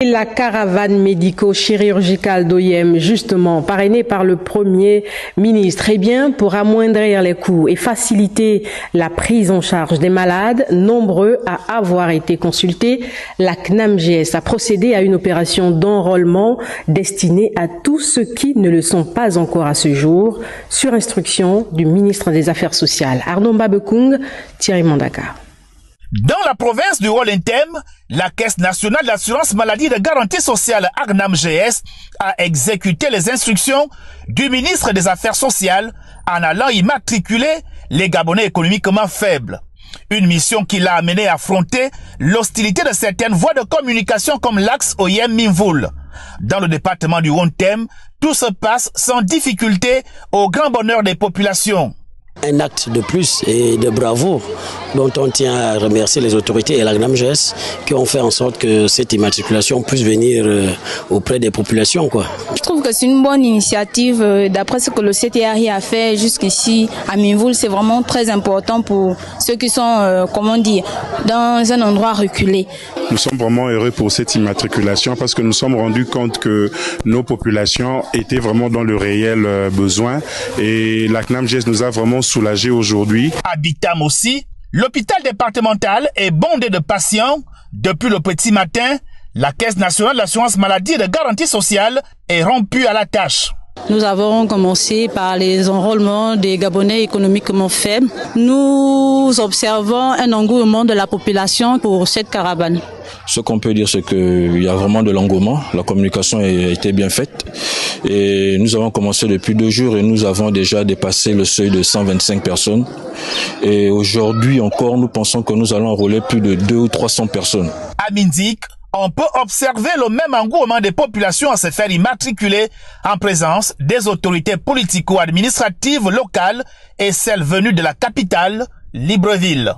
La caravane médico-chirurgicale d'OIM, justement, parrainée par le Premier ministre, eh bien, pour amoindrir les coûts et faciliter la prise en charge des malades, nombreux à avoir été consultés, la CNAMGS a procédé à une opération d'enrôlement destinée à tous ceux qui ne le sont pas encore à ce jour, sur instruction du ministre des Affaires sociales. Arnaud Mbabekung, Thierry Mandaka. Dans la province du Haut-Lentem, la Caisse nationale d'assurance maladie de garantie sociale CNAMGS a exécuté les instructions du ministre des Affaires sociales en allant immatriculer les Gabonais économiquement faibles. Une mission qui l'a amené à affronter l'hostilité de certaines voies de communication comme l'axe OIM-Minvoul. Dans le département du Haut-Lentem, tout se passe sans difficulté au grand bonheur des populations. Un acte de plus et de bravoure dont on tient à remercier les autorités et la CNAMGS qui ont fait en sorte que cette immatriculation puisse venir auprès des populations, quoi. Je trouve que c'est une bonne initiative. D'après ce que le CTRI a fait jusqu'ici à Minvoul, c'est vraiment très important pour ceux qui sont, dans un endroit reculé. Nous sommes vraiment heureux pour cette immatriculation parce que nous sommes rendus compte que nos populations étaient vraiment dans le réel besoin et la CNAMGS nous a vraiment soulagés aujourd'hui. À Bitam aussi, l'hôpital départemental est bondé de patients. Depuis le petit matin, la Caisse nationale d'assurance maladie et de garantie sociale est rompue à la tâche. Nous avons commencé par les enrôlements des Gabonais économiquement faibles. Nous observons un engouement de la population pour cette caravane. Ce qu'on peut dire, c'est qu'il y a vraiment de l'engouement. La communication a été bien faite. Et nous avons commencé depuis 2 jours et nous avons déjà dépassé le seuil de 125 personnes. Et aujourd'hui encore, nous pensons que nous allons enrôler plus de 200 ou 300 personnes. À Mindik, on peut observer le même engouement des populations à se faire immatriculer en présence des autorités politico-administratives locales et celles venues de la capitale, Libreville.